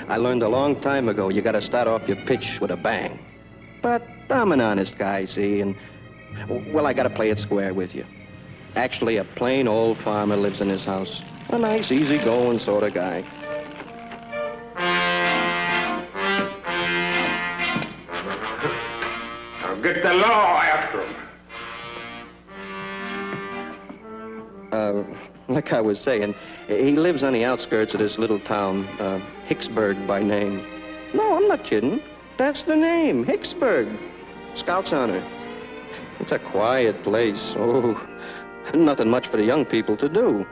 I learned a long time ago you gotta start off your pitch with a bang. But I'm an honest guy, see, and, well, I gotta play it square with you. Actually, a plain old farmer lives in his house. A nice, easy-going sort of guy. I'll get the law after him. Like I was saying, he lives on the outskirts of this little town, Hicksburg by name. No, I'm not kidding. That's the name, Hicksburg. Scout's honor. It's a quiet place. Oh, nothing much for the young people to do.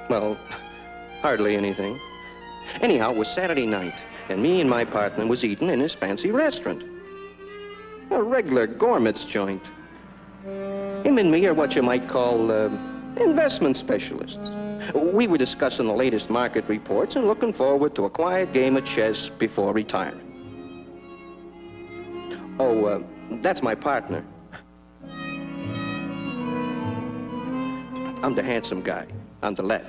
Well, hardly anything. Anyhow, it was Saturday night, and me and my partner was eating in his fancy restaurant. A regular gourmet's joint. Him and me are what you might call investment specialists. We were discussing the latest market reports and looking forward to a quiet game of chess before retirement. Oh, that's my partner. I'm the handsome guy on the left.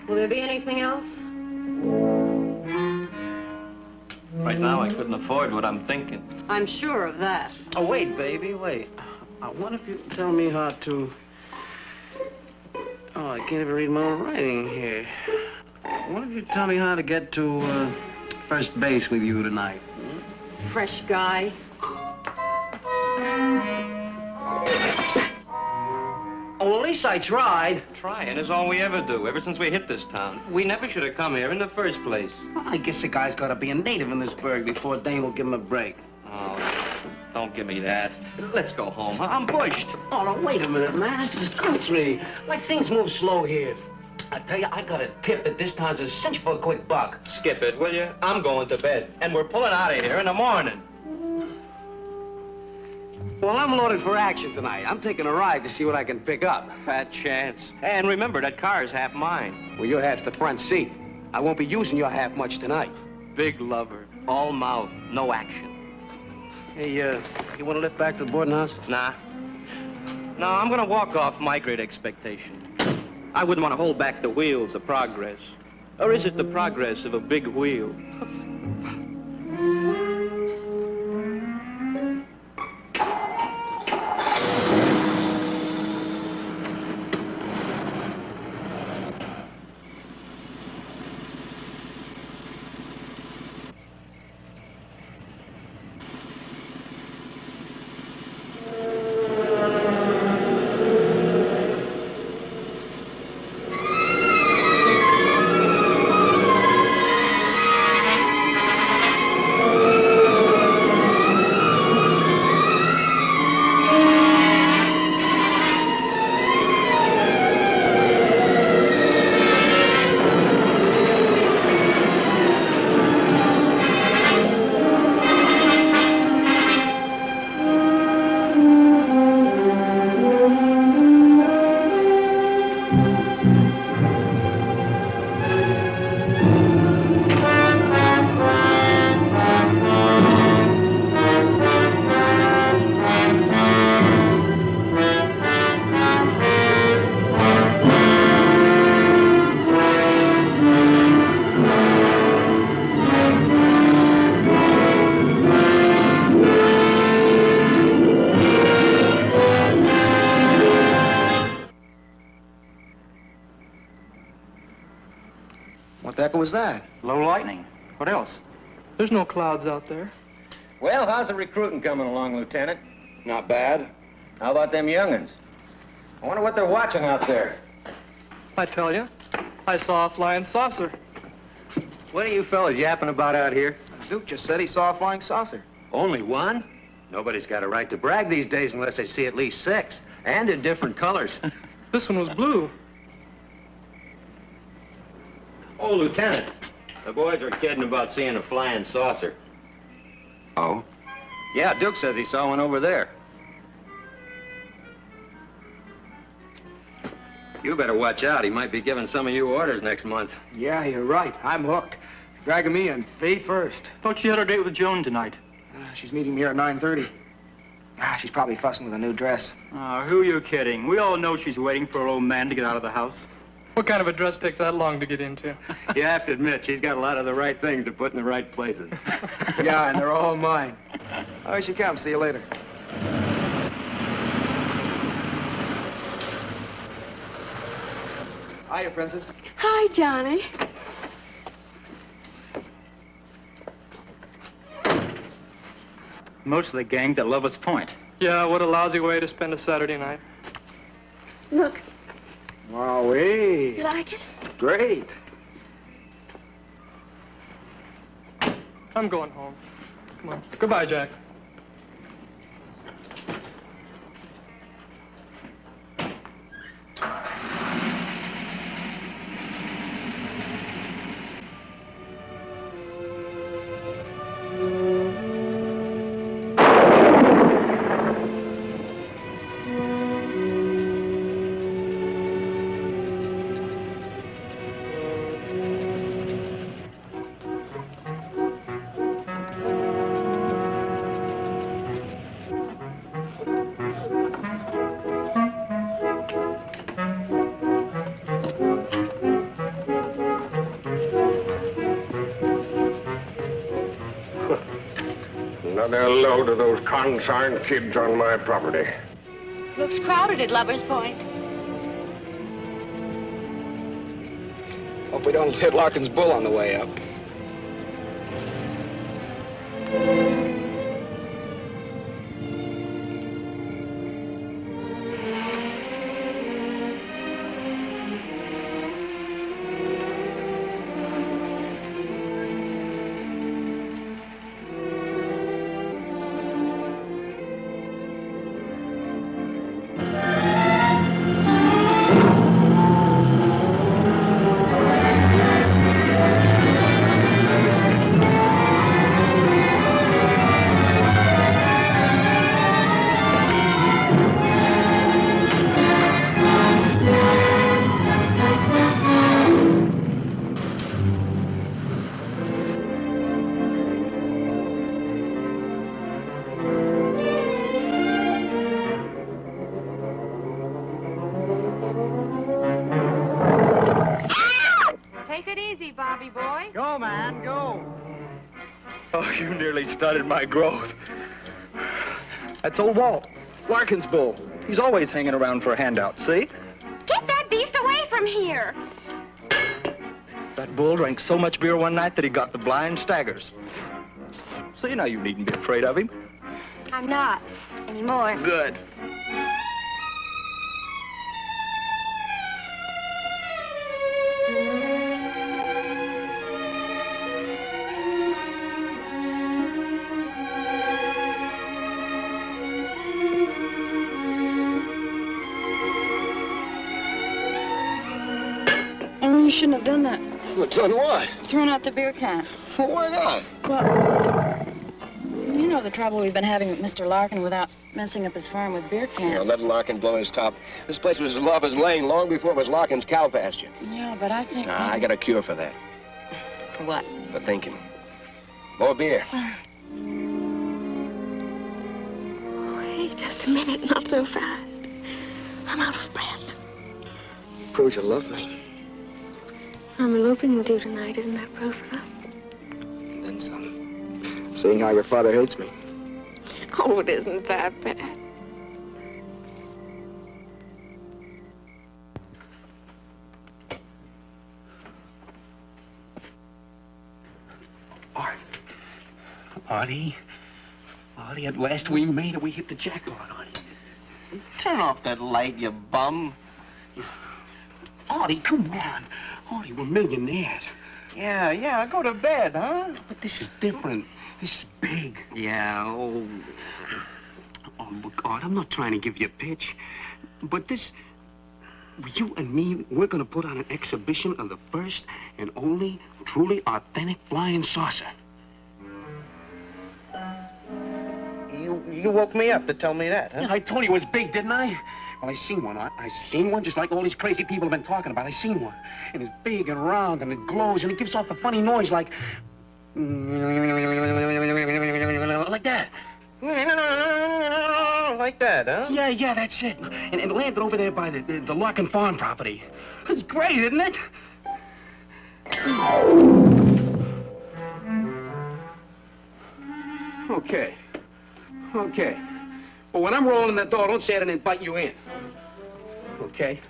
Will there be anything else? Right now, I couldn't afford what I'm thinking. I'm sure of that. Oh, wait, baby, wait. I wonder if you can tell me how to... Oh, I can't even read my own writing here. I wonder if you tell me how to get to first base with you tonight. Fresh guy. Oh, well, at least I tried. Trying is all we ever do, ever since we hit this town. We never should have come here in the first place. Well, I guess a guy's got to be a native in this burg before Dane will give him a break. Oh, don't give me that. Let's go home. I'm bushed. Oh, no, wait a minute, man. This is country. Like, things move slow here. I tell you, I got a tip that this town's a cinch for a quick buck. Skip it, will you? I'm going to bed. And we're pulling out of here in the morning. Well, I'm loaded for action tonight. I'm taking a ride to see what I can pick up. Fat chance. And remember, that car's half mine. Well, your half's the front seat. I won't be using your half much tonight. Big lover. All mouth. No action. Hey, you want to lift back to the boarding house? Nah. No, I'm going to walk off my great expectation. I wouldn't want to hold back the wheels of progress. Or is it the progress of a big wheel? What the heck was that? Low lightning. What else? There's no clouds out there. Well, how's the recruiting coming along, Lieutenant? Not bad. How about them young'uns? I wonder what they're watching out there. I tell you, I saw a flying saucer. What are you fellas yapping about out here? Duke just said he saw a flying saucer. Only one? Nobody's got a right to brag these days unless they see at least 6. And in different colors. This one was blue. Oh, Lieutenant, the boys are kidding about seeing a flying saucer. Oh? Yeah, Duke says he saw one over there. You better watch out. He might be giving some of you orders next month. Yeah, you're right. I'm hooked. Dragging me in feet first. Thought she had her date with Joan tonight. She's meeting me here at 9:30. Ah, she's probably fussing with a new dress. Oh, who are you kidding? We all know she's waiting for her old man to get out of the house. What kind of a dress takes that long to get into? You have to admit, she's got a lot of the right things to put in the right places. Yeah, and they're all mine. Oh, here she comes. See you later. Hiya, Princess. Hi, Johnny. Most of the gang's at Lover's Point. Yeah, what a lousy way to spend a Saturday night. Look, Wowee. you like it? Great. I'm going home. Come on. Goodbye, Jack. Another load of those concerned kids on my property. Looks crowded at Lover's Point. Hope we don't hit Larkin's bull on the way up. Bobby boy. Go, man, go. Oh, you nearly started my growth. That's old Walt, Larkin's bull. He's always hanging around for a handout, see? Get that beast away from here. That bull drank so much beer one night that he got the blind staggers. See, now you needn't be afraid of him. I'm not anymore. Good. You shouldn't have done that. Well, done what? Thrown out the beer can. Well, why not? Well, you know the trouble we've been having with Mr. Larkin without messing up his farm with beer cans. You know, let Larkin blow his top. This place was Lover's Lane long before it was Larkin's cow pasture. Yeah, but I think... I got a cure for that. For what? For thinking. More beer. Wait just a minute, not so fast. I'm out of breath. Proves you love me. I'm eloping with you tonight, isn't that proof enough? And then some. Seeing how your father hates me. Oh, it isn't that bad. Artie, at last we made it. We hit the jackpot, Artie. Turn off that light, you bum. Artie, come on. Artie, we're millionaires. Yeah, go to bed, huh? But this is different. This is big. Yeah, oh, look, Art, I'm not trying to give you a pitch, but this, you and me, we're going to put on an exhibition of the first and only truly authentic flying saucer. You woke me up to tell me that, huh? Yeah, I told you it was big, didn't I? Well, I seen one, Art. I seen one just like all these crazy people have been talking about. I seen one. And it's big and round and it glows and it gives off a funny noise like that. like that, huh? Yeah, that's it. And landed over there by the Larkin Farm property. It's great, isn't it? Okay. But when I'm rolling that door, don't say I didn't invite you in. Okay?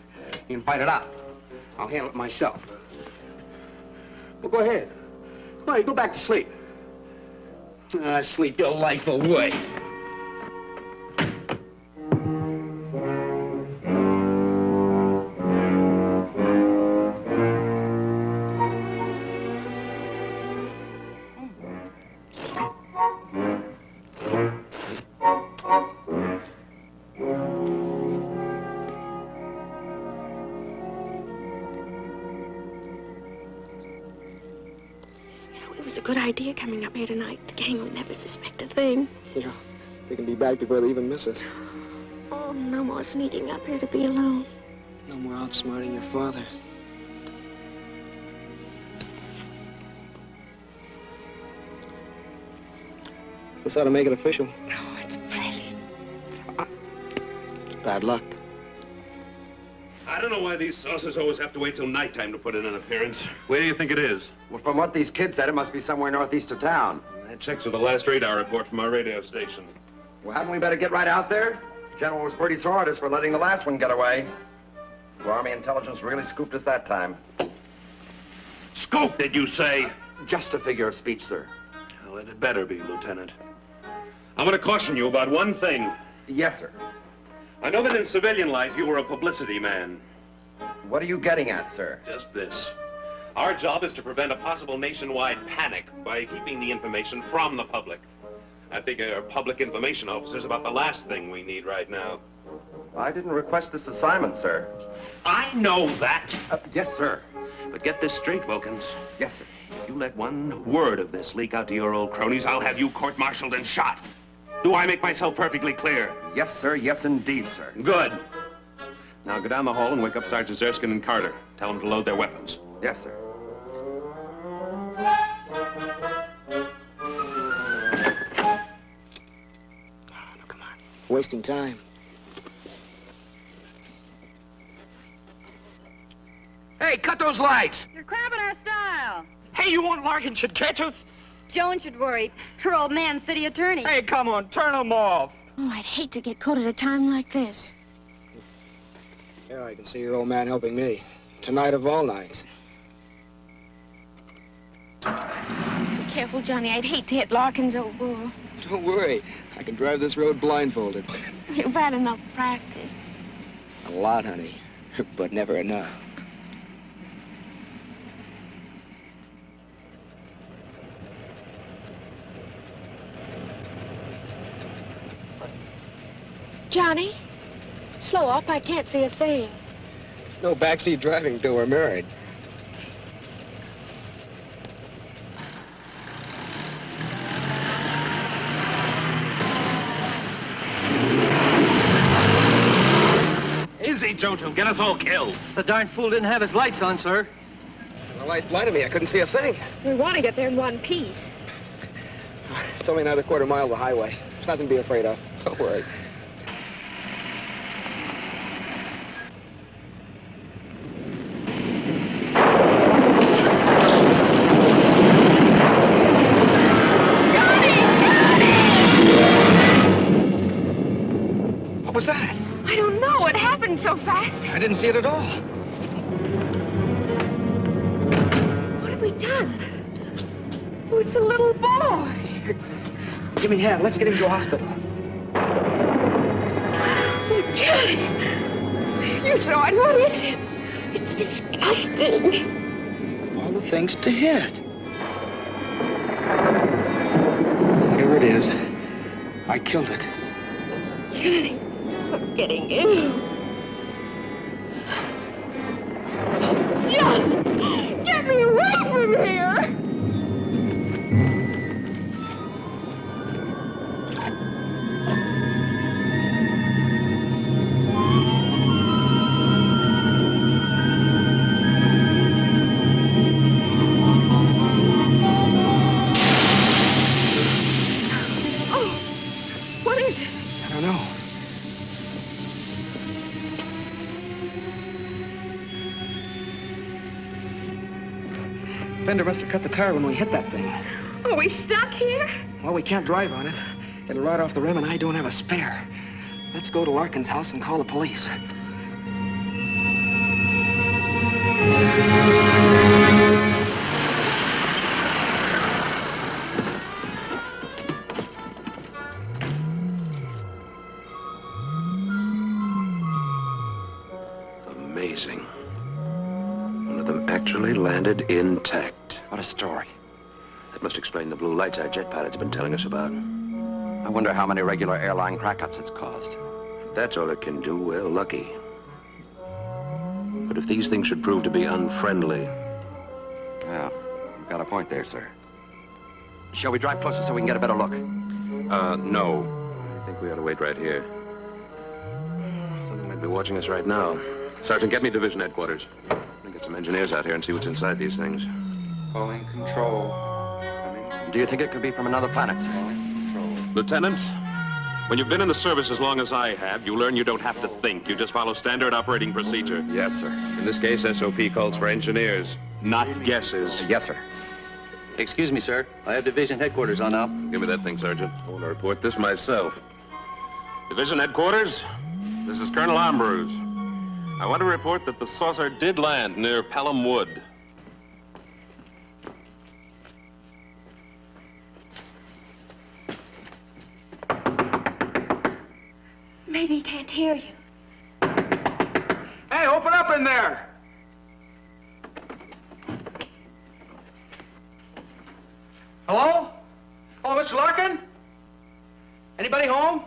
You invite it out. I'll handle it myself. Well, go ahead. Go back to sleep. Sleep your life away. Good idea coming up here tonight. The gang will never suspect a thing. Yeah, we can be back before they even miss us. Oh, no more sneaking up here to be alone. No more outsmarting your father. This ought to make it official. Oh, it's pretty. Bad luck. I don't know why these saucers always have to wait till nighttime to put in an appearance. Where do you think it is? Well, from what these kids said, it must be somewhere northeast of town. That checks with the last radar report from our radio station. Well, hadn't we better get right out there? The general was pretty sore at us for letting the last one get away. The Army intelligence really scooped us that time. Scoop, did you say? Just a figure of speech, sir. Well, it had better be, Lieutenant. I'm going to caution you about one thing. Yes, sir. I know that in civilian life you were a publicity man. What are you getting at, sir? Just this. Our job is to prevent a possible nationwide panic by keeping the information from the public. I figure public information officers about the last thing we need right now. I didn't request this assignment, sir. I know that. Yes, sir. But get this straight, Wilkins. Yes, sir. If you let one word of this leak out to your old cronies, I'll have you court-martialed and shot. Do I make myself perfectly clear? Yes, sir. Yes, indeed, sir. Good. Now go down the hall and wake up Sergeants Erskine and Carter. Tell them to load their weapons. Yes, sir. Come on. Wasting time. Hey, cut those lights! You're cramping our style. Hey, you want Larkin should catch us? Joan should worry. Her old man's city attorney. Hey, come on, turn them off. Oh, I'd hate to get caught at a time like this. Yeah, I can see your old man helping me. Tonight of all nights. Be careful, Johnny. I'd hate to hit Larkin's old bull. Don't worry. I can drive this road blindfolded. You've had enough practice. A lot, honey. But never enough. Johnny, slow up. I can't see a thing. No backseat driving till we're married. Easy, Jojo. Get us all killed. The darn fool didn't have his lights on, sir. The lights blinded me. I couldn't see a thing. We want to get there in one piece. It's only another quarter mile of the highway. There's nothing to be afraid of. Don't worry. What was that? I don't know. It happened so fast. I didn't see it at all. What have we done? Oh, it's a little boy. Give me a hand. Let's get him to a hospital. Oh, Johnny. You saw it. What is it? It's disgusting. All the things to hit. Whatever it is, I killed it. Johnny, I'm getting ill. Johnny, get me away from here. Fender must have cut the tire when we hit that thing. Are we stuck here? Well, we can't drive on it. It'll ride off the rim, and I don't have a spare. Let's go to Larkin's house and call the police. Amazing. One of them actually landed intact. What a story. That must explain the blue lights our jet pilots have been telling us about. I wonder how many regular airline crack-ups it's caused. If that's all it can do, well, lucky. But if these things should prove to be unfriendly... Yeah, you've got a point there, sir. Shall we drive closer so we can get a better look? No. I think we ought to wait right here. Something might be watching us right now. Sergeant, get me division headquarters. I'll get some engineers out here and see what's inside these things. Calling control. Do you think it could be from another planet, sir? Lieutenant, when you've been in the service as long as I have, you learn you don't have to think. You just follow standard operating procedure. Yes, sir. In this case, SOP calls for engineers, not guesses. Yes, sir. Excuse me, sir. I have division headquarters on now. Give me that thing, Sergeant. I want to report this myself. Division headquarters, this is Colonel Ambrose. I want to report that the saucer did land near Pelham Wood. Maybe he can't hear you. Hey, open up in there! Hello? Hello, Mr. Larkin? Anybody home?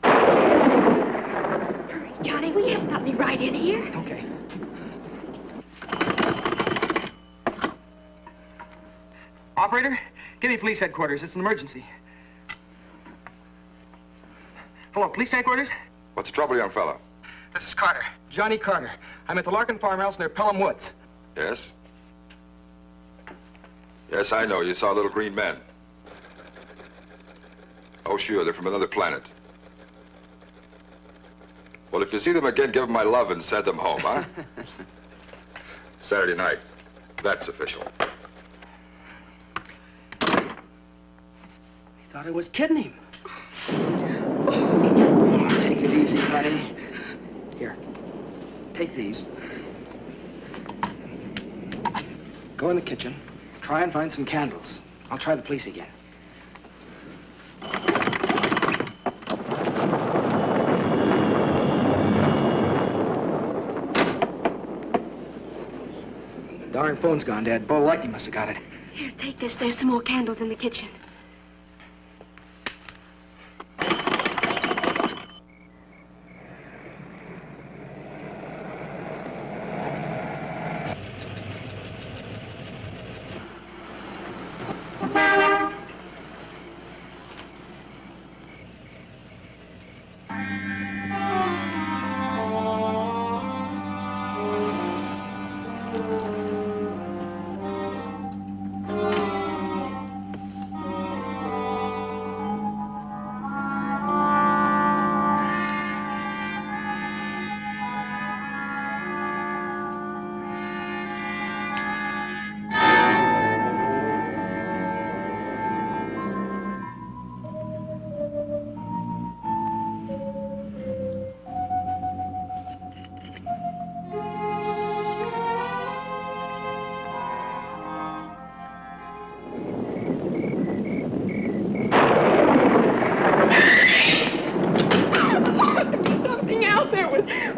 Hurry, Johnny, will you help me right in here? Okay. Operator, give me police headquarters. It's an emergency. Hello, police headquarters? What's the trouble, young fella? This is Carter. Johnny Carter. I'm at the Larkin farmhouse near Pelham Woods. Yes? Yes, I know. You saw little green men. Oh, sure. They're from another planet. Well, if you see them again, give them my love and send them home, huh? Saturday night. That's official. He thought I was kidding him. Take it easy, honey. Here, take these. Go in the kitchen. Try and find some candles. I'll try the police again. Darn phone's gone, Dad. Bo Lightning must have got it. Here, take this. There's some more candles in the kitchen.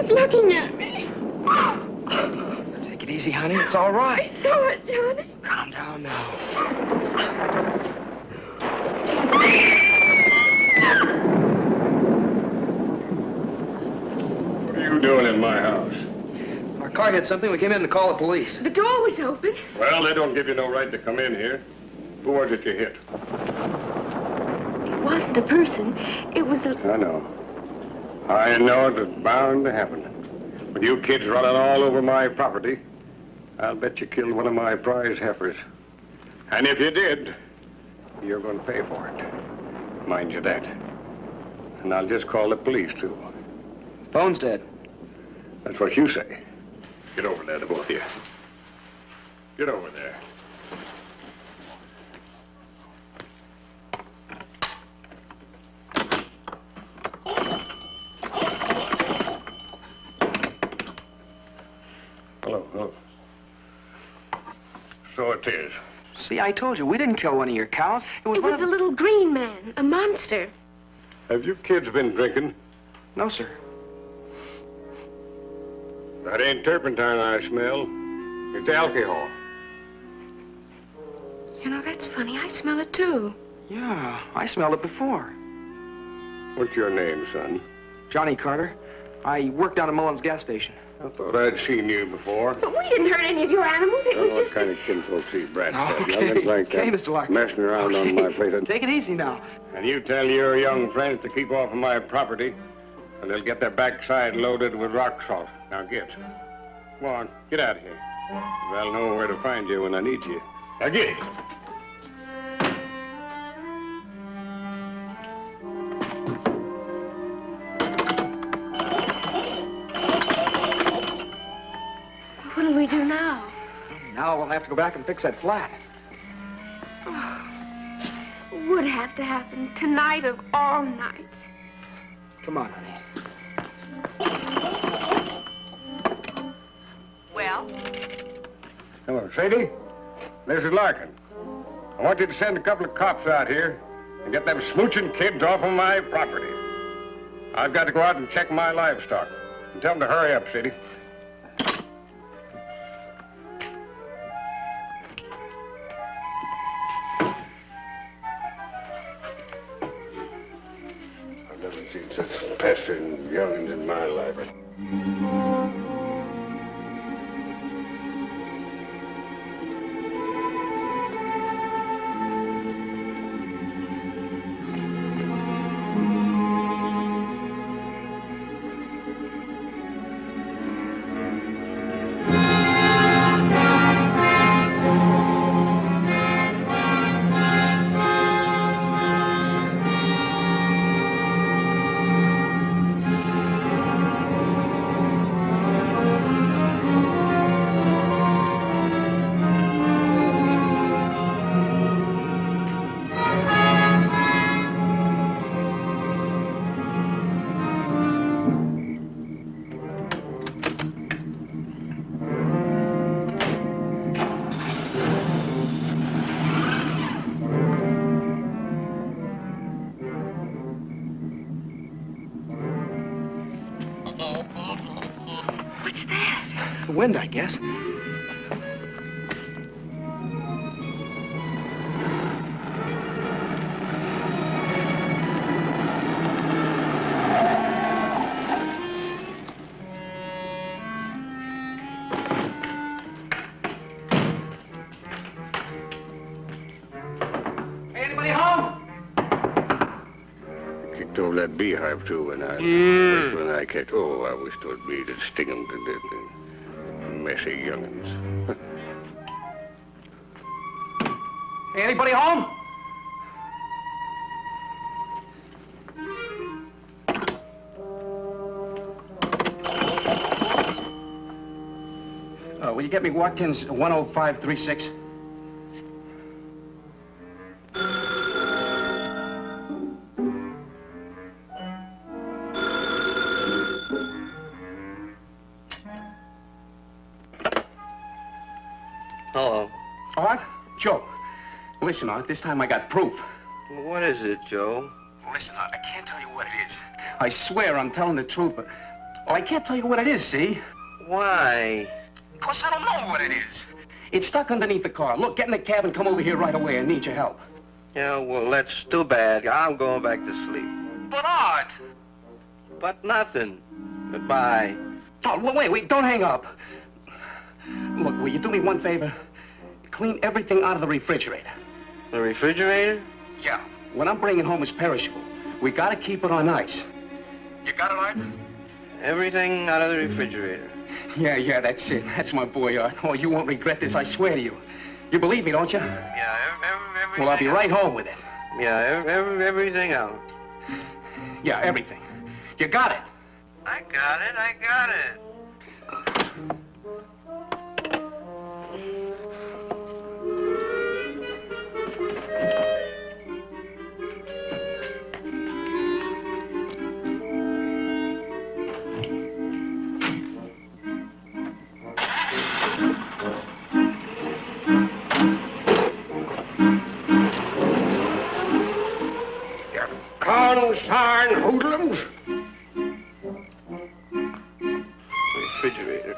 Looking at me. Take it easy, honey. It's all right. I saw it, Johnny. Calm down now. What are you doing in my house? Our car hit something. We came in to call the police. The door was open. Well, they don't give you no right to come in here. Who was it you hit? It wasn't a person. It was a... I know. I know it was bound to happen. With you kids running all over my property, I'll bet you killed one of my prize heifers. And if you did, you're going to pay for it. Mind you that. And I'll just call the police, too. Phone's dead. That's what you say. Get over there, the both of you. Get over there. So it is. See, I told you, we didn't kill one of your cows. It was a little green man, a monster. Have you kids been drinking? No, sir. That ain't turpentine I smell. It's alcohol. You know, that's funny. I smell it, too. Yeah, I smelled it before. What's your name, son? Johnny Carter. I worked down at Mullen's gas station. I thought I'd seen you before. But we didn't hurt any of your animals. It was What just... kind of kinfolks these brats have? Okay, Nothing like that. okay, Mr. Larkin. Messing around on my place. Take it easy now. And you tell your young friends to keep off of my property, and they'll get their backside loaded with rock salt. Now get. Come on, get out of here. I'll know where to find you when I need you. Now get it. What'll we do now? Now we'll have to go back and fix that flat. Would have to happen tonight of all nights. Come on, honey. Well? Hello, Sadie. This is Larkin. I want you to send a couple of cops out here and get them smooching kids off of my property. I've got to go out and check my livestock. And tell them to hurry up, Sadie. I've never seen such pestering young'uns in my life. What's that? The wind, I guess. Anybody home? Kicked over that beehive, too, when I catch... Oh, I wish those bees would sting them to death. Messy young'uns. Anybody home? Will you get me Watkins 10536? Hello. Art? Joe. Listen, Art, this time I got proof. What is it, Joe? Listen, Art, I can't tell you what it is. I swear I'm telling the truth, but... Oh, I can't tell you what it is, see? Why? Because I don't know what it is. It's stuck underneath the car. Look, get in the cab and come over here right away. I need your help. Yeah, well, that's too bad. I'm going back to sleep. But, Art! But nothing. Goodbye. Oh, wait, don't hang up. Look, will you do me one favor? Clean everything out of the refrigerator. The refrigerator? Yeah. What I'm bringing home is perishable. We gotta keep it on ice. You got it, Art? Everything out of the refrigerator. Yeah, that's it. That's my boy, Art. Oh, you won't regret this, I swear to you. You believe me, don't you? Yeah, everything. Well, I'll be right home with it. Yeah, everything out. Yeah, everything. You got it. I got it. those darn hoodlums. Refrigerator.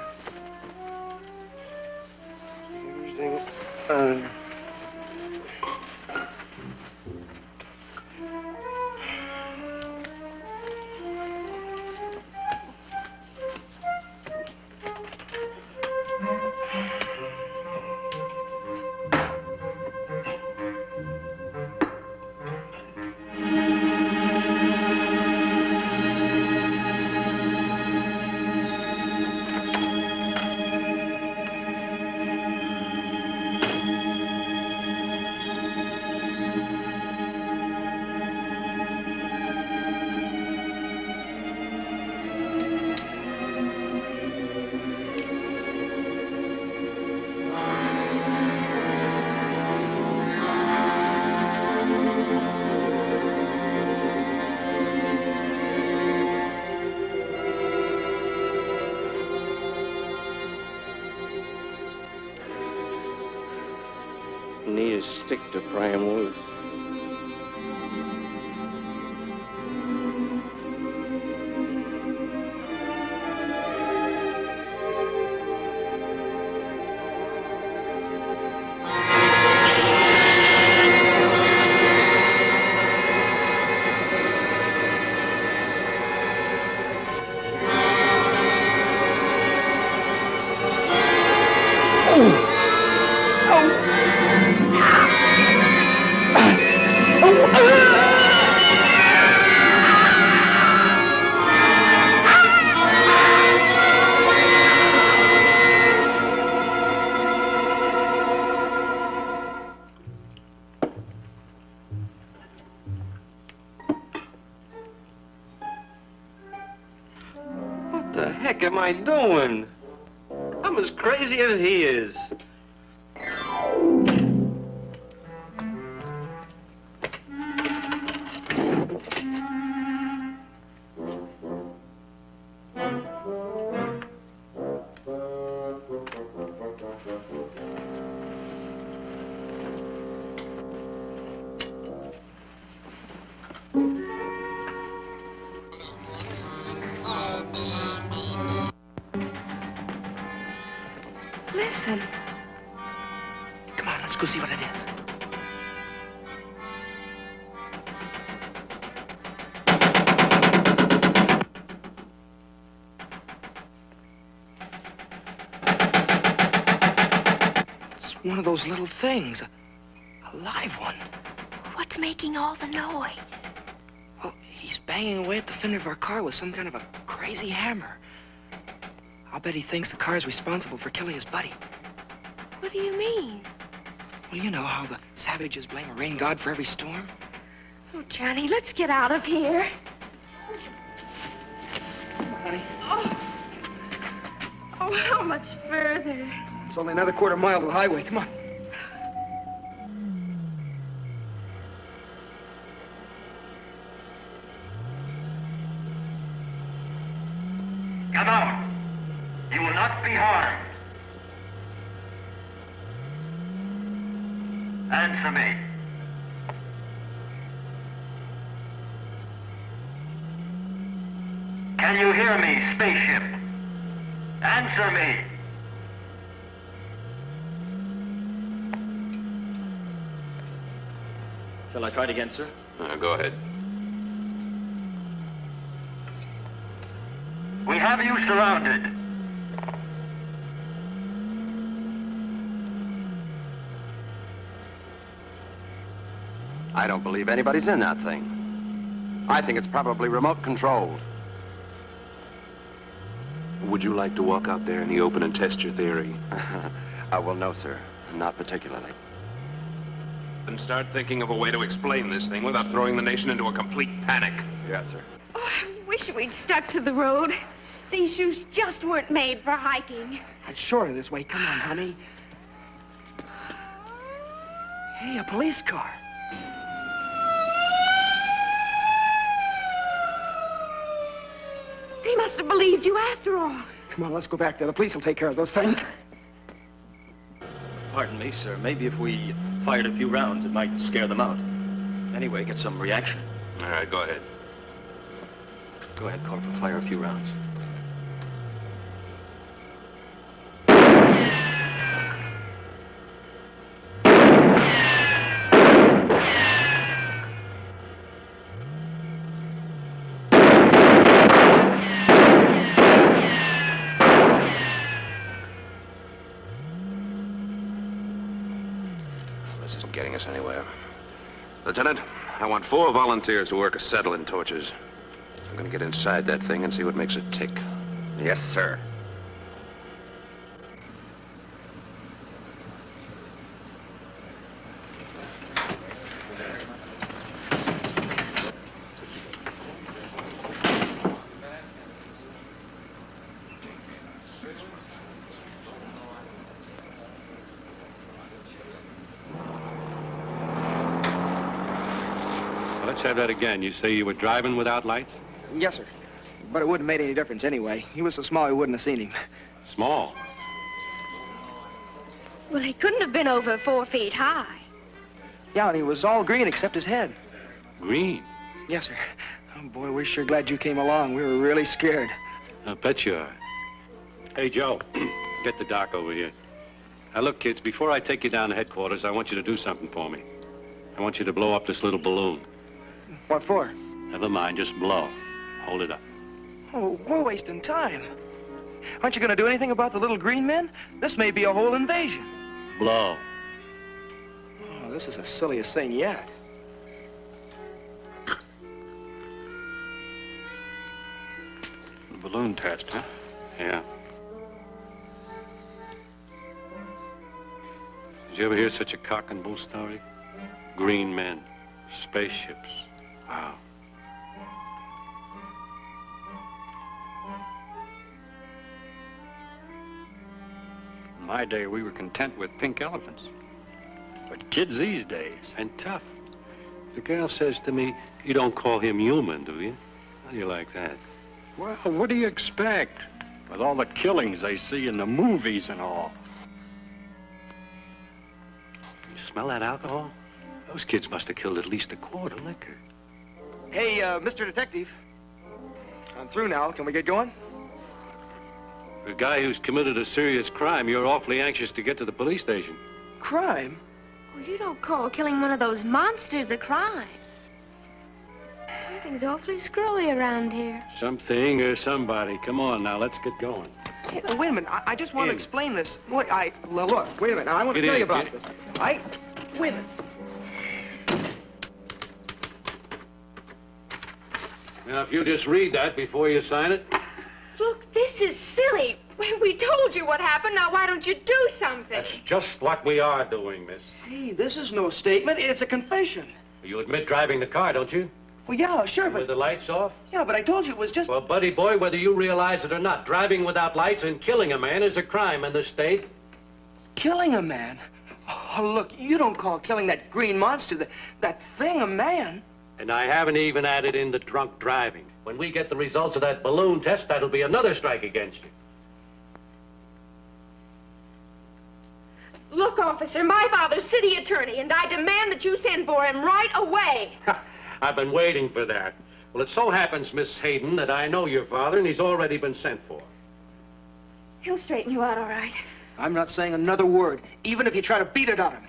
Need a stick to pry him loose. What the heck am I doing? I'm as crazy as he is. Listen. Come on, let's go see what it is. It's one of those little things. A live one. What's making all the noise? Well, he's banging away at the fender of our car with some kind of a crazy hammer. I'll bet he thinks the car's responsible for killing his buddy. What do you mean? Well, you know how the savages blame a rain god for every storm? Oh, Johnny, let's get out of here. Honey. Oh, how much further? It's only another quarter mile to the highway. Come on. Come out. You will not be harmed. Answer me. Can you hear me, spaceship? Answer me. Shall I try it again, sir? Go ahead. We have you surrounded. I don't believe anybody's in that thing. I think it's probably remote controlled. Would you like to walk out there in the open and test your theory? Well, no, sir. Not particularly. Then start thinking of a way to explain this thing without throwing the nation into a complete panic. Yes, sir. Oh, I wish we'd stuck to the road. These shoes just weren't made for hiking. It's shorter this way. Come on, honey. Hey, a police car. They must have believed you after all. Come on, let's go back there. The police will take care of those things. Pardon me, sir. Maybe if we fired a few rounds, it might scare them out. Anyway, get some reaction. All right, go ahead. Go ahead, Corporal. Fire a few rounds. This isn't getting us anywhere. Lieutenant, I want 4 volunteers to work acetylene torches. I'm gonna get inside that thing and see what makes it tick. Yes, sir. Let's have that again. You say you were driving without lights? Yes, sir. But it wouldn't have made any difference anyway. He was so small, we wouldn't have seen him. Small? Well, he couldn't have been over 4 feet high. Yeah, and he was all green except his head. Green? Yes, sir. Oh, boy, we're sure glad you came along. We were really scared. I bet you are. Hey, Joe, get the doc over here. Now, look, kids, before I take you down to headquarters, I want you to do something for me. I want you to blow up this little balloon. What for? Never mind, just blow. Hold it up. Oh, we're wasting time. Aren't you going to do anything about the little green men? This may be a whole invasion. Blow. Oh, this is the silliest thing yet. The balloon test, huh? Yeah. Did you ever hear such a cock and bull story? Green men, spaceships. Wow. In my day, we were content with pink elephants. But kids these days... And tough. The girl says to me, you don't call him human, do you? How do you like that? Well, what do you expect? With all the killings they see in the movies and all. You smell that alcohol? Those kids must have killed at least a quart of liquor. Hey, Mr. Detective. I'm through now. Can we get going? For a guy who's committed a serious crime, you're awfully anxious to get to the police station. Crime? Well, you don't call killing one of those monsters a crime. Something's awfully screwy around here. Something or somebody. Come on now, let's get going. Hey, wait a minute. I just want to explain this. Wait, look, wait a minute. I want to tell you about this. Wait a minute. Now, if you just read that before you sign it. Look, this is silly. We told you what happened. Now, why don't you do something? That's just what we are doing, miss. Hey, this is no statement. It's a confession. You admit driving the car, don't you? Well, yeah, sure, but... With the lights off? Yeah, but I told you it was just... Well, buddy boy, whether you realize it or not, driving without lights and killing a man is a crime in this state. Killing a man? Oh, look, you don't call killing that green monster, that thing, a man. And I haven't even added in the drunk driving. When we get the results of that balloon test, that'll be another strike against you. Look, officer, my father's city attorney, and I demand that you send for him right away. I've been waiting for that. Well, it so happens, Miss Hayden, that I know your father, and he's already been sent for. He'll straighten you out all right. I'm not saying another word, even if you try to beat it out of me.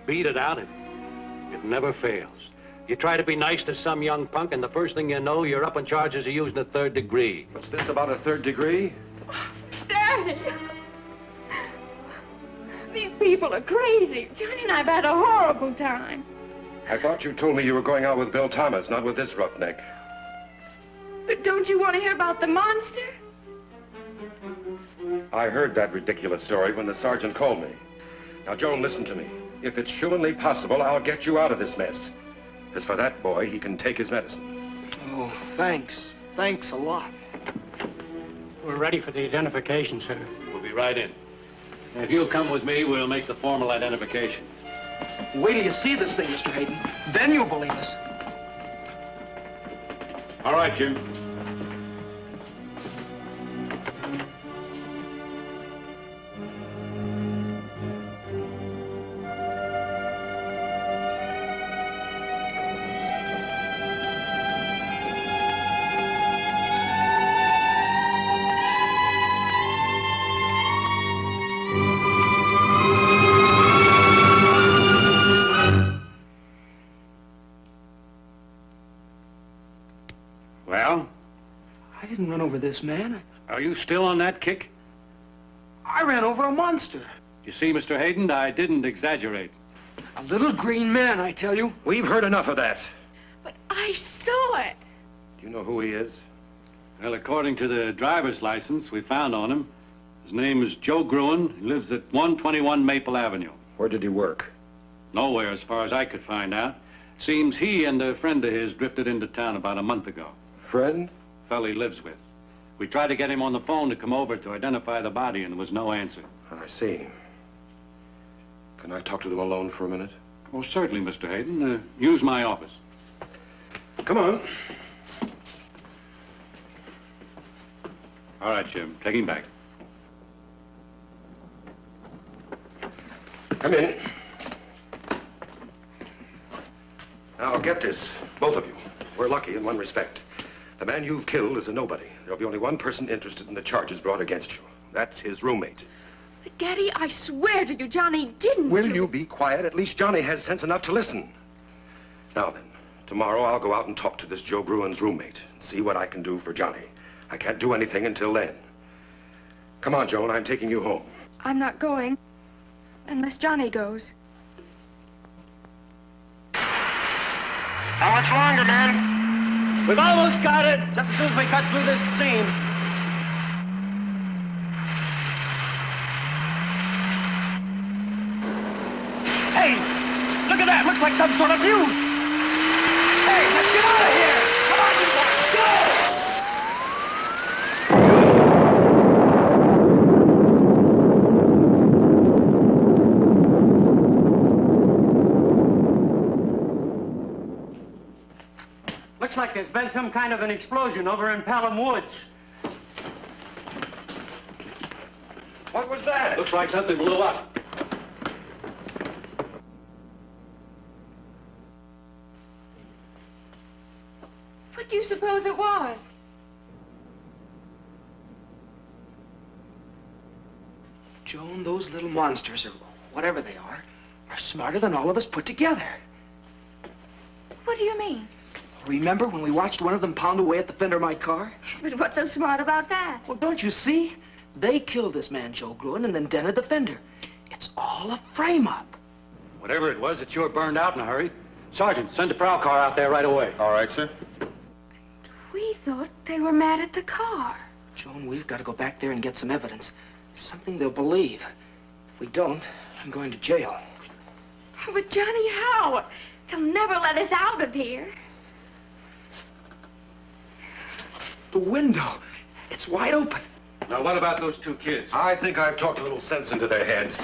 Beat it out of you? It never fails. You try to be nice to some young punk, and the first thing you know, you're up on charges of using a 3rd degree. What's this about a 3rd degree? Dad! These people are crazy. Johnny and I've had a horrible time. I thought you told me you were going out with Bill Thomas, not with this roughneck. But don't you want to hear about the monster? I heard that ridiculous story when the sergeant called me. Now, Joan, listen to me. If it's humanly possible, I'll get you out of this mess. As for that boy, he can take his medicine. Oh, thanks. Thanks a lot. We're ready for the identification, sir. We'll be right in. And if you'll come with me, we'll make the formal identification. Wait till you see this thing, Mr. Hayden. Then you'll believe us. All right, Jim. this man. Are you still on that kick? I ran over a monster. You see, Mr. Hayden, I didn't exaggerate. A little green man, I tell you. We've heard enough of that. But I saw it. Do you know who he is? Well, according to the driver's license we found on him, his name is Joe Gruen. He lives at 121 Maple Avenue. Where did he work? Nowhere, as far as I could find out. Seems he and a friend of his drifted into town about a month ago. Friend? Fellow he lives with. We tried to get him on the phone to come over to identify the body, and there was no answer. I see. Can I talk to them alone for a minute? Oh, certainly, Mr. Hayden. Use my office. Come on. All right, Jim. Take him back. Come in. Now, get this, both of you. We're lucky in one respect. The man you've killed is a nobody. There'll be only one person interested in the charges brought against you. That's his roommate. But, Daddy, I swear to you, Johnny didn't. Will you be quiet? At least Johnny has sense enough to listen. Now then, tomorrow I'll go out and talk to this Joe Gruen's roommate and see what I can do for Johnny. I can't do anything until then. Come on, Joan, I'm taking you home. I'm not going unless Johnny goes. How much longer, men? We've almost got it, just as soon as we cut through this seam. Hey, look at that. Looks like some sort of view. Hey, let's get out of here. Come on, you guys, go! Looks like there's been some kind of an explosion over in Pelham Woods. What was that? Looks like something blew up. What do you suppose it was? Joan, those little monsters, or whatever they are smarter than all of us put together. What do you mean? Remember when we watched one of them pound away at the fender of my car? But what's so smart about that? Well, don't you see? They killed this man, Joe Gruen, and then dented the fender. It's all a frame-up. Whatever it was, it sure burned out in a hurry. Sergeant, send the prowl car out there right away. All right, sir. We thought they were mad at the car. Joan, we've got to go back there and get some evidence. Something they'll believe. If we don't, I'm going to jail. But Johnny, how? They'll never let us out of here. The window. It's wide open. Now, what about those two kids? I think I've talked a little sense into their heads.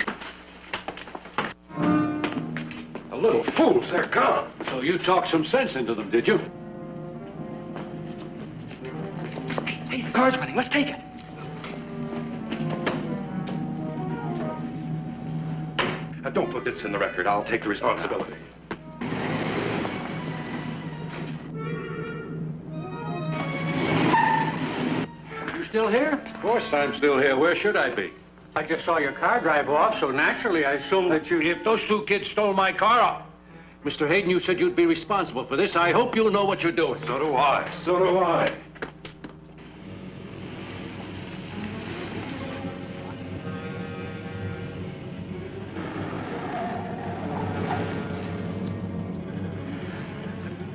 The little fools, they're gone. So you talked some sense into them, did you? Hey, the car's running. Let's take it. Now, don't put this in the record. I'll take the responsibility. Still here? Of course I'm still here. Where should I be? I just saw your car drive off, so naturally I assumed that you... If those two kids stole my car, Mr. Hayden, you said you'd be responsible for this. I hope you'll know what you're doing. So do I. So do I.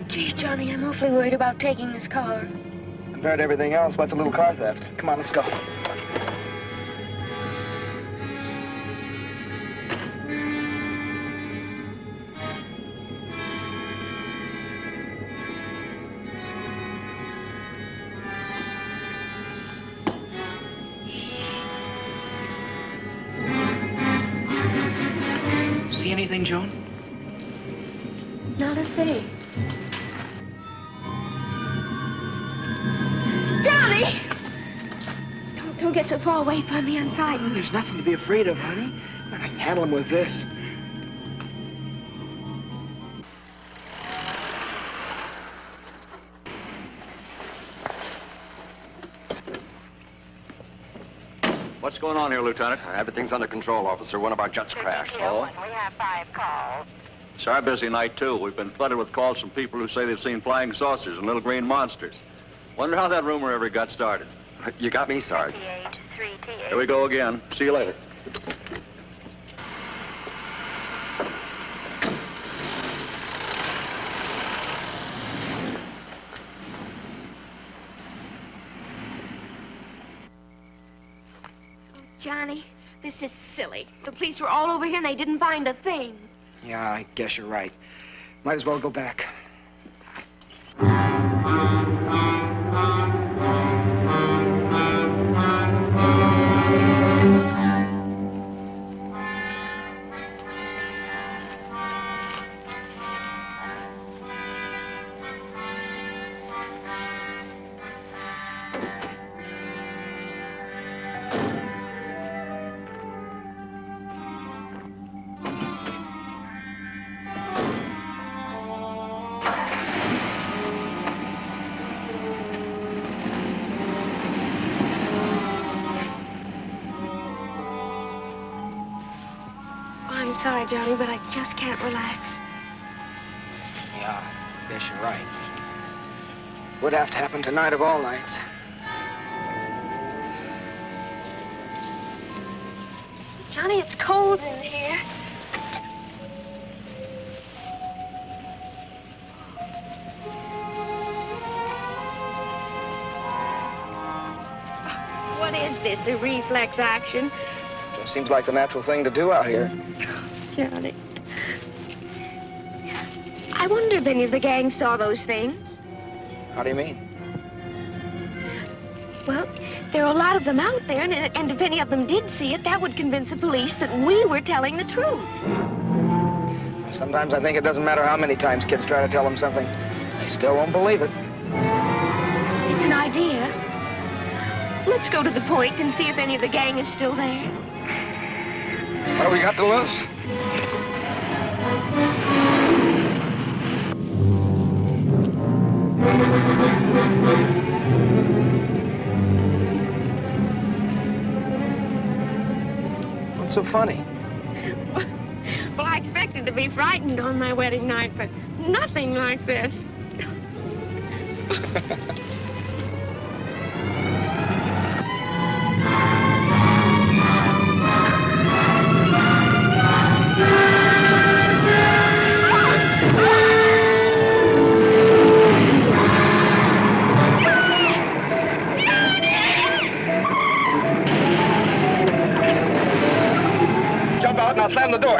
Gee, Johnny, I'm awfully worried about taking this car. Compared to everything else, what's a little car theft? Come on, let's go. See anything, Joan? Not a thing. Johnny! Don't get so far away from me. I'm frightened. There's nothing to be afraid of, honey. I can handle him with this. What's going on here, Lieutenant? Everything's under control, officer. One of our jets crashed. Oh? We have 5 calls. It's our busy night, too. We've been flooded with calls from people who say they've seen flying saucers and little green monsters. Wonder how that rumor ever got started. You got me, Sarge. Here we go again. See you later. Johnny, this is silly. The police were all over here and they didn't find a thing. Yeah, I guess you're right. Might as well go back. I'm sorry, Johnny, but I just can't relax. Yeah, guess you're right. Would have to happen tonight of all nights. Johnny, it's cold in here. What is this, a reflex action? Just seems like the natural thing to do out here. Johnny. I wonder if any of the gang saw those things. How do you mean? Well, there are a lot of them out there, and if any of them did see it, that would convince the police that we were telling the truth. Sometimes I think it doesn't matter how many times kids try to tell them something. They still won't believe it. It's an idea. Let's go to the point and see if any of the gang is still there. What do we got to lose? What's so funny? Well, I expected to be frightened on my wedding night, but nothing like this. Jump out and I'll slam the door.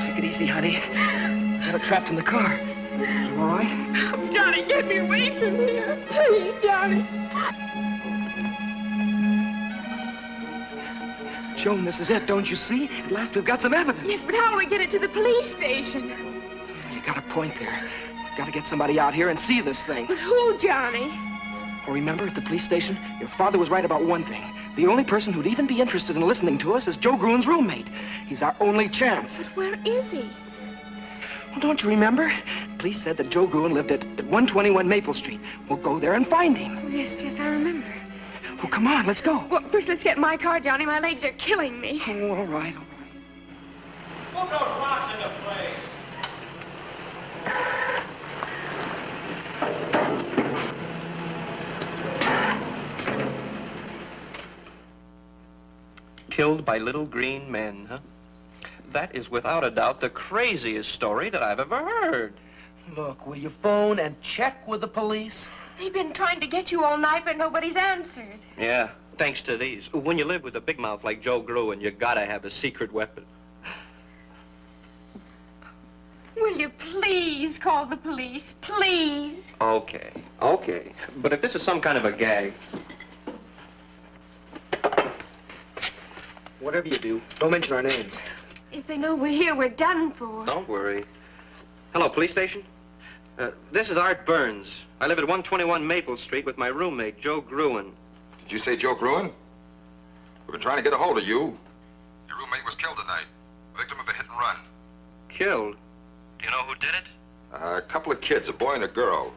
Take it easy, honey. Got it trapped in the car. You all right? Johnny, get me away from here. Please, Johnny. Joan, this is it, don't you see? At last we've got some evidence. Yes, but how do we get it to the police station? You got a point there. Got to get somebody out here and see this thing. But who, Johnny? Well, remember, at the police station, your father was right about one thing. The only person who'd even be interested in listening to us is Joe Gruen's roommate. He's our only chance. But where is he? Well, don't you remember? Police said that Joe Gruen lived at 121 Maple Street. We'll go there and find him. Oh, yes, I remember. Well, come on, let's go. Well, first let's get in my car, Johnny. My legs are killing me. Oh, all right. Move those rocks into place. Killed by little green men, huh? That is without a doubt the craziest story that I've ever heard. Look, will you phone and check with the police? They've been trying to get you all night, but nobody's answered. Yeah, thanks to these. When you live with a big mouth like Joe Gruen, you gotta have a secret weapon. Will you please call the police? Please? Okay. But if this is some kind of a gag... Whatever you do, don't mention our names. If they know we're here, we're done for. Don't worry. Hello, police station? This is Art Burns. I live at 121 Maple Street with my roommate, Joe Gruen. Did you say Joe Gruen? We've been trying to get a hold of you. Your roommate was killed tonight. Victim of a hit and run. Killed? Do you know who did it? A couple of kids, a boy and a girl.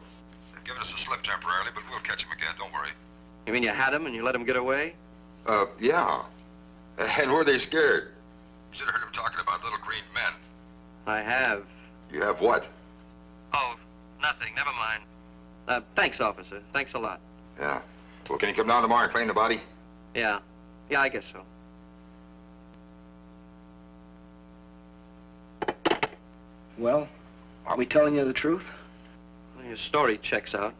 They've given us a slip temporarily, but we'll catch them again, don't worry. You mean you had him and you let him get away? Yeah. And were they scared? You should have heard him talking about little green men. I have. You have what? Oh, nothing. Never mind. Thanks, officer. Thanks a lot. Yeah. Well, can you come down tomorrow and claim the body? Yeah. Yeah, I guess so. Well, are we telling you the truth? Well, your story checks out.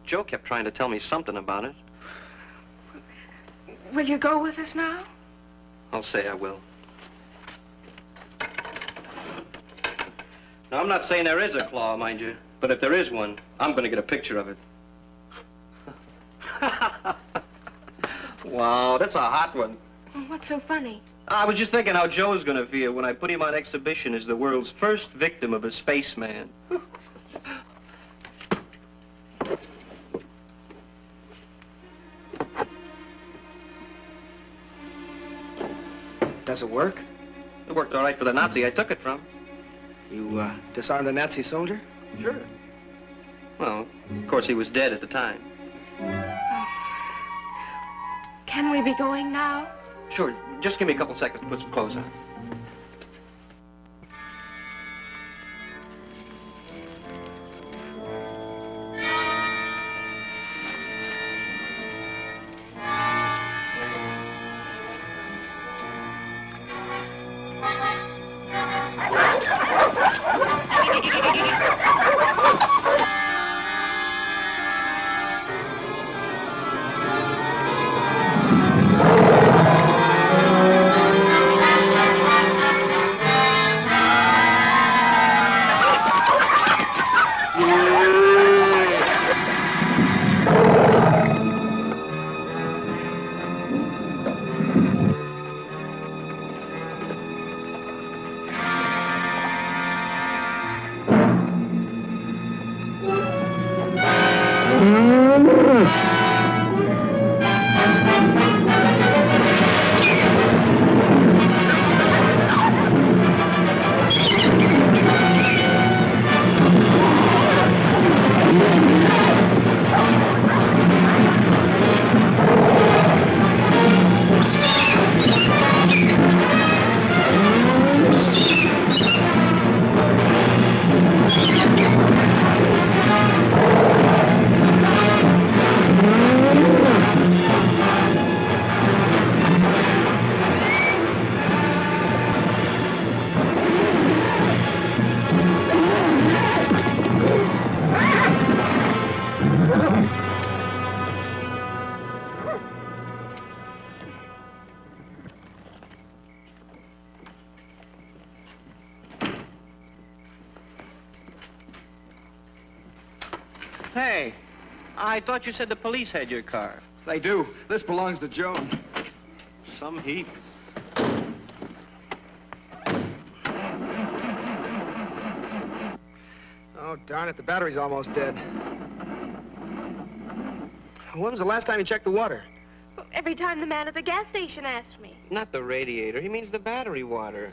Joe kept trying to tell me something about it. Will you go with us now? I'll say I will. Now, I'm not saying there is a claw, mind you, but if there is one, I'm going to get a picture of it. Wow, that's a hot one. What's so funny? I was just thinking how Joe's going to feel when I put him on exhibition as the world's first victim of a spaceman. Does it work? It worked all right for the Nazi I took it from. You, disarmed a Nazi soldier? Sure. Well, of course, he was dead at the time. Can we be going now? Sure. Just give me a couple seconds to put some clothes on. Hey, I thought you said the police had your car. They do. This belongs to Joe. Some heap. Oh, darn it, the battery's almost dead. When was the last time you checked the water? Every time the man at the gas station asked me. Not the radiator. He means the battery water.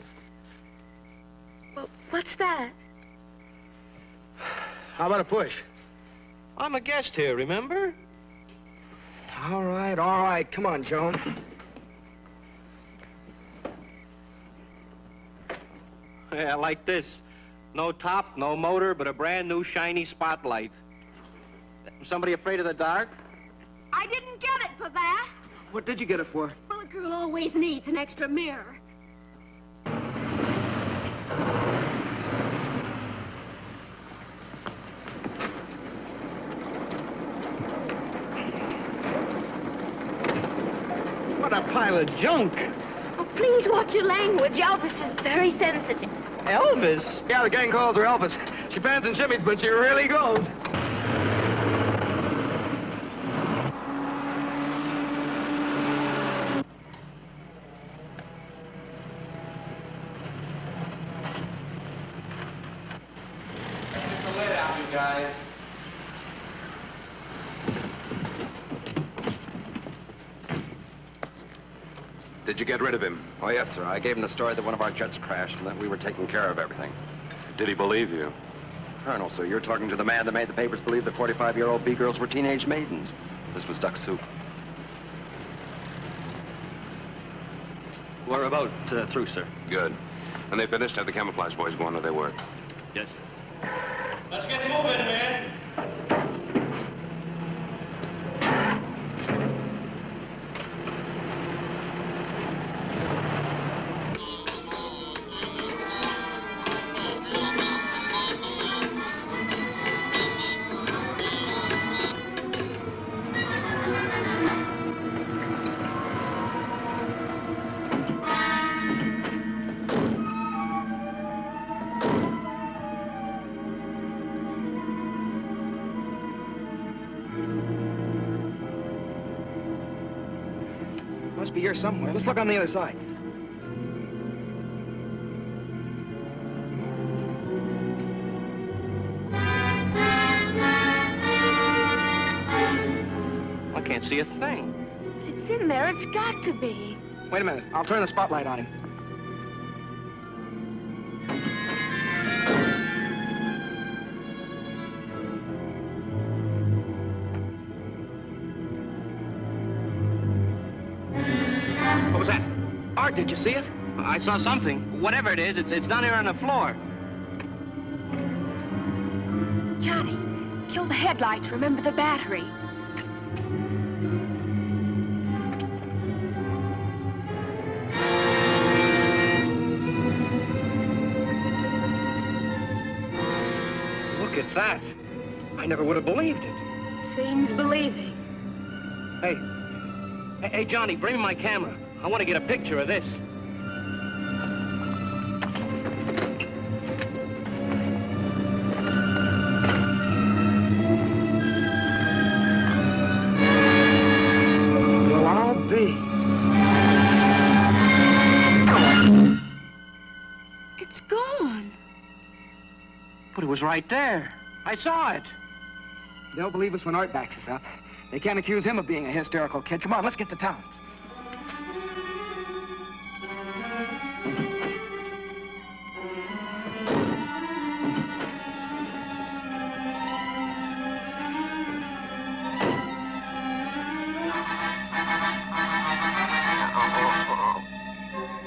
Well, what's that? How about a push? I'm a guest here, remember? All right. Come on, Joan. Yeah, like this. No top, no motor, but a brand new shiny spotlight. Somebody afraid of the dark? I didn't get it for that. What did you get it for? Well, a girl always needs an extra mirror. What a pile of junk. Oh, please watch your language. Elvis is very sensitive. Elvis? Yeah, the gang calls her Elvis. She pants and shimmies, but she really goes. Guys. Did you get rid of him? Oh, yes, sir. I gave him the story that one of our jets crashed and that we were taking care of everything. Did he believe you? Colonel, sir, you're talking to the man that made the papers believe the 45-year-old B-girls were teenage maidens. This was duck soup. We're about through, sir. Good. When they finished, have the camouflage boys go on to their work. Yes, sir. Let's get moving, man. Must be here somewhere. Let's look on the other side. I can't see a thing. It's in there. It's got to be. Wait a minute. I'll turn the spotlight on him. What was that? Art, did you see it? I saw something. Whatever it is, it's down here on the floor. Johnny, kill the headlights. Remember the battery. Look at that. I never would have believed it. Seems believing. Hey, Johnny, bring me my camera. I want to get a picture of this. Well, I'll be. It's gone. But it was right there. I saw it. They'll believe us when Art backs us up. They can't accuse him of being a hysterical kid. Come on, let's get to town.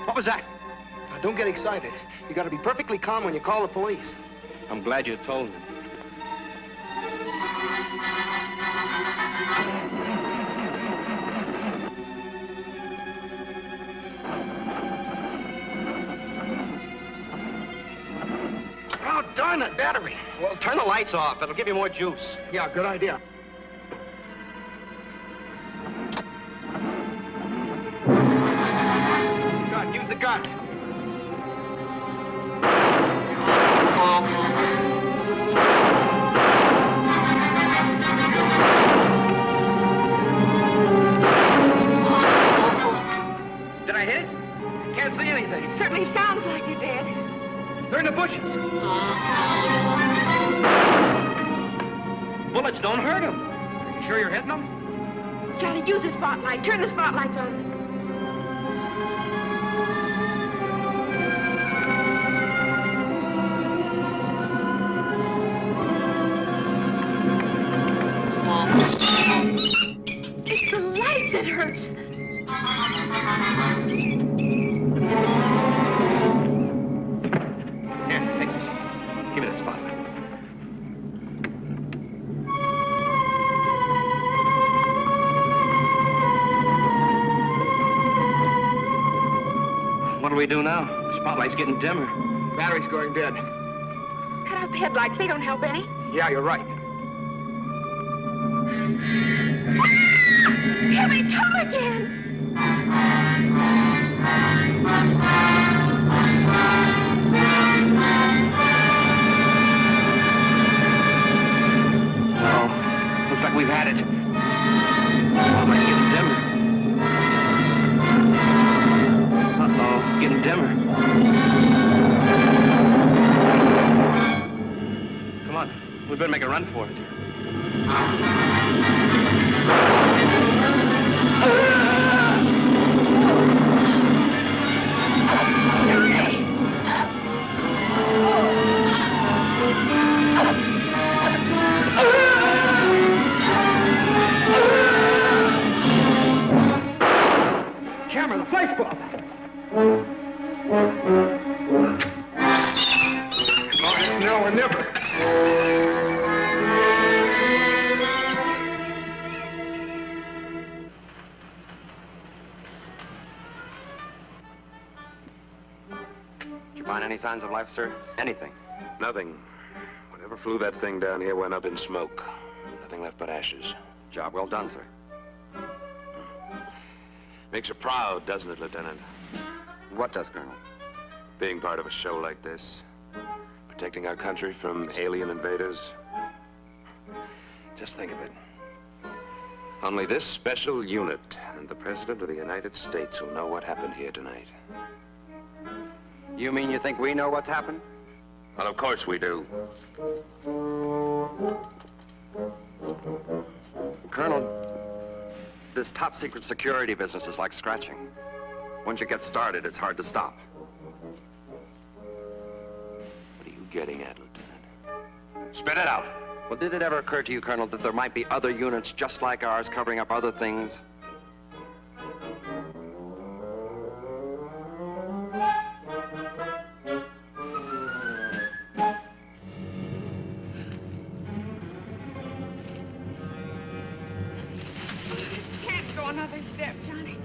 What was that? Now, don't get excited. You got to be perfectly calm when you call the police. I'm glad you told me. Oh, darn it, battery. Well, turn the lights off. It'll give you more juice. Yeah, good idea. Gun, use the gun. Did I hit it? Can't see anything. It certainly sounds like you did. They're in the bushes. Bullets don't hurt them. You sure you're hitting them? Johnny, use the spotlight. Turn the spotlights on. It's the light that hurts. Here, take this. Give me that spotlight. What do we do now? The spotlight's getting dimmer. Battery's going dead. Cut out the headlights. They don't help any. Yeah, you're right. Here they come again. Oh, looks like we've had it. Spotlight's getting dimmer. Uh-oh, getting dimmer. Come on, we better make a run for it. Camera, the flash bulb. signs of life, sir? Anything? Nothing. Whatever flew that thing down here went up in smoke. Nothing left but ashes. Job well done, sir. Makes you proud, doesn't it, Lieutenant? What does, Colonel? Being part of a show like this. Protecting our country from alien invaders. Just think of it. Only this special unit and the President of the United States will know what happened here tonight. You mean you think we know what's happened? Well, of course we do. Colonel, this top-secret security business is like scratching. Once you get started, it's hard to stop. What are you getting at, Lieutenant? Spit it out. Well, did it ever occur to you, Colonel, that there might be other units just like ours covering up other things? Can't go another step, Johnny.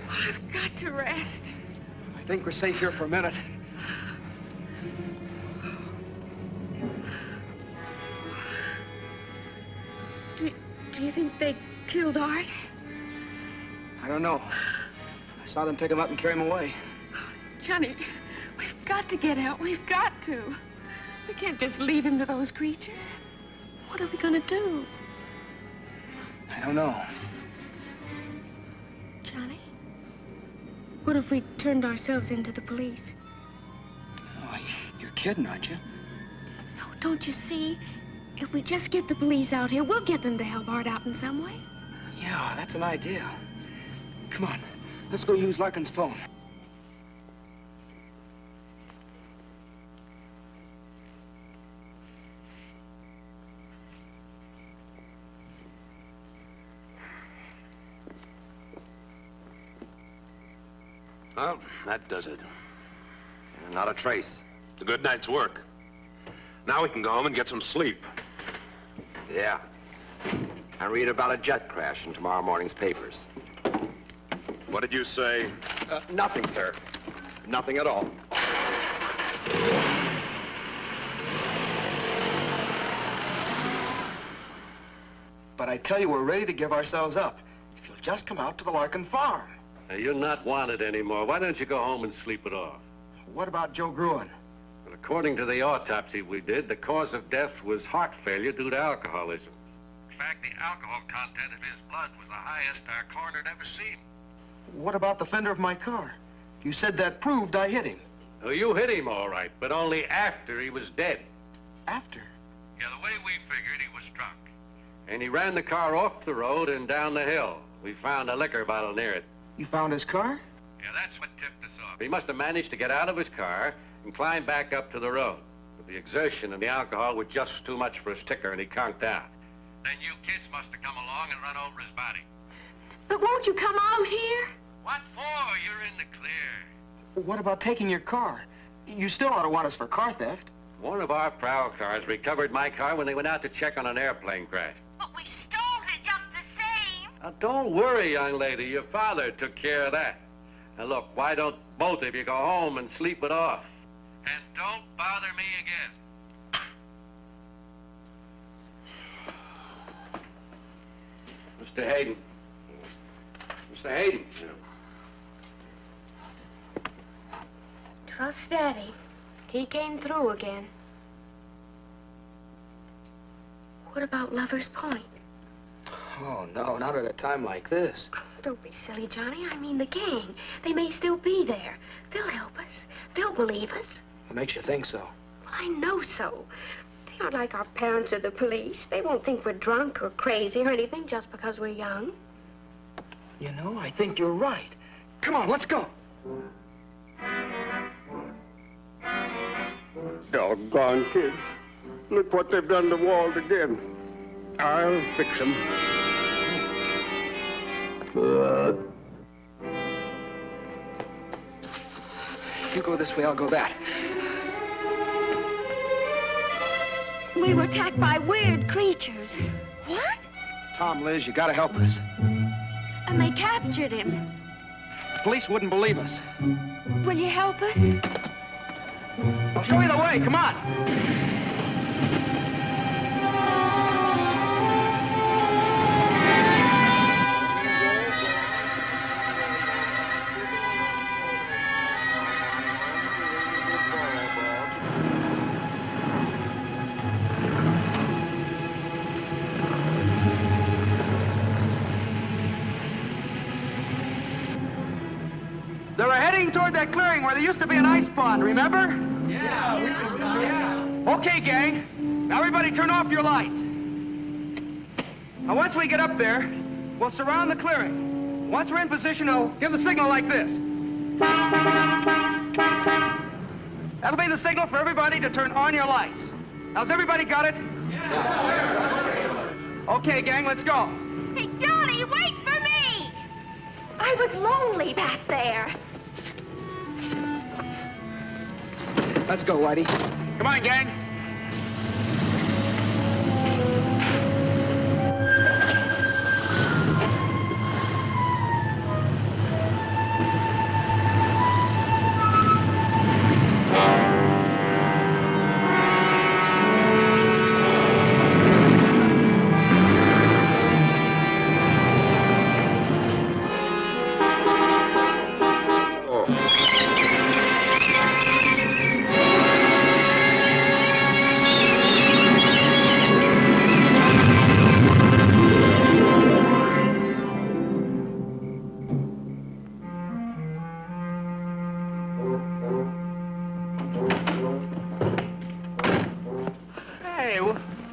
I've got to rest. I think we're safe here for a minute. Do you think they killed Art? I don't know. I saw them pick him up and carry him away. Johnny, we've got to get out. We've got to. We can't just leave him to those creatures. What are we going to do? I don't know. Johnny, what if we turned ourselves into the police? Oh, you're kidding, aren't you? No, don't you see? If we just get the police out here, we'll get them to help Art out in some way. Yeah, that's an idea. Come on, let's go use Larkin's phone. Well, that does it. Not a trace. It's a good night's work. Now we can go home and get some sleep. Yeah. And read about a jet crash in tomorrow morning's papers. What did you say? Nothing, sir. Nothing at all. But I tell you, we're ready to give ourselves up. If you'll just come out to the Larkin farm. Now, you're not wanted anymore. Why don't you go home and sleep it off? What about Joe Gruen? Well, according to the autopsy we did, the cause of death was heart failure due to alcoholism. In fact, the alcohol content of his blood was the highest our coroner had ever seen. What about the fender of my car? You said that proved I hit him. Oh, you hit him all right, but only after he was dead. After? Yeah, the way we figured, he was drunk. And he ran the car off the road and down the hill. We found a liquor bottle near it. You found his car? Yeah, that's what tipped us off. He must have managed to get out of his car and climb back up to the road. But the exertion and the alcohol were just too much for his ticker, and he conked out. Then you kids must have come along and run over his body. But won't you come out here? What for? You're in the clear. What about taking your car? You still ought to want us for car theft. One of our prowl cars recovered my car when they went out to check on an airplane crash. But we stole it just the same. Now, don't worry, young lady. Your father took care of that. Now, look, why don't both of you go home and sleep it off? And don't bother me again. Mr. Hayden. Mr. Hayden. Trust Daddy. He came through again. What about Lover's Point? Oh, no, not at a time like this. Don't be silly, Johnny. I mean the gang. They may still be there. They'll help us. They'll believe us. What makes you think so? Well, I know so. They aren't like our parents or the police. They won't think we're drunk or crazy or anything just because we're young. You know, I think you're right. Come on, let's go. Doggone kids. Look what they've done to Walt again. I'll fix them. You go this way, I'll go that. We were attacked by weird creatures. What? Tom, Liz, you gotta help us. And they captured him. The police wouldn't believe us. Will you help us? I'll show you the way. Come on. They were heading toward that clearing where there used to be an ice pond, remember? Yeah. Okay, gang. Now everybody turn off your lights. Now once we get up there, we'll surround the clearing. Once we're in position, I'll give the signal like this. That'll be the signal for everybody to turn on your lights. Now, has everybody got it? Yeah. Okay, gang, let's go. Hey, Johnny, wait for me! I was lonely back there. Let's go, Whitey. Come on, gang.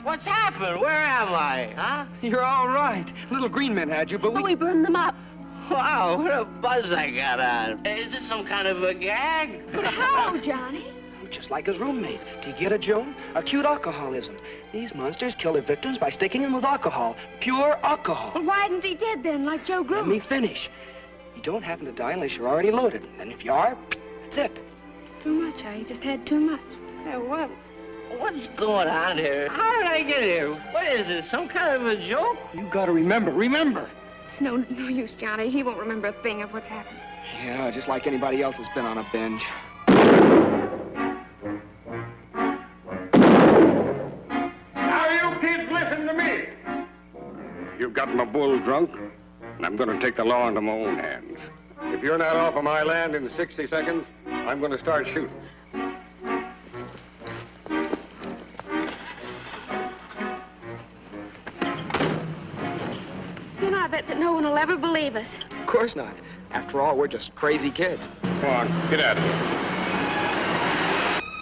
What's happened? Where am I, huh? You're all right. Little green men had you, but we burned them up. Wow, what a buzz I got on. Is this some kind of a gag? But how, Johnny? Just like his roommate. Do you get it, Joan? Acute alcoholism. These monsters kill their victims by sticking them with alcohol. Pure alcohol. Well, why isn't he dead then, like Joe Gruen? Let me finish. You don't happen to die unless you're already loaded. And if you are, that's it. Too much, huh? You just had too much. Hey, what's going on here? How did I get here? What is this, some kind of a joke? You gotta remember. It's no use, Johnny. He won't remember a thing of what's happened. Yeah, just like anybody else that's been on a binge. Now, you kids, listen to me. You've got my bull drunk, and I'm going to take the law into my own hands. If you're not off of my land in 60 seconds, I'm going to start shooting. I bet that no one will ever believe us. Of course not. After all, we're just crazy kids. Come on, get out of here.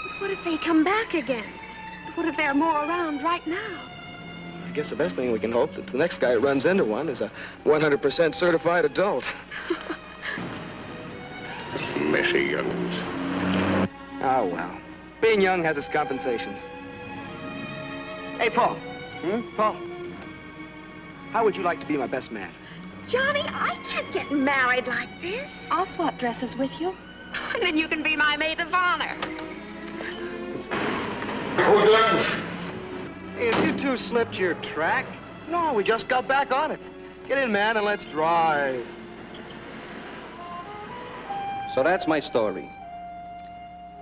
But what if they come back again? What if there are more around right now? I guess the best thing we can hope that the next guy who runs into one is a 100% certified adult. Messy young'uns. Oh, well. Being young has its compensations. Hey, Paul. Paul. How would you like to be my best man? Johnny, I can't get married like this. I'll swap dresses with you. And then you can be my maid of honor. Hey, have you two slipped your track? No, we just got back on it. Get in, man, and let's drive. So that's my story.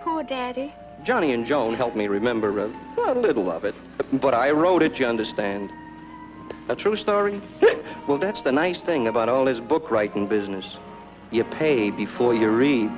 Poor Daddy. Johnny and Joan helped me remember a little of it. But I wrote it, you understand. A true story? Well, that's the nice thing about all this book writing business. You pay before you read.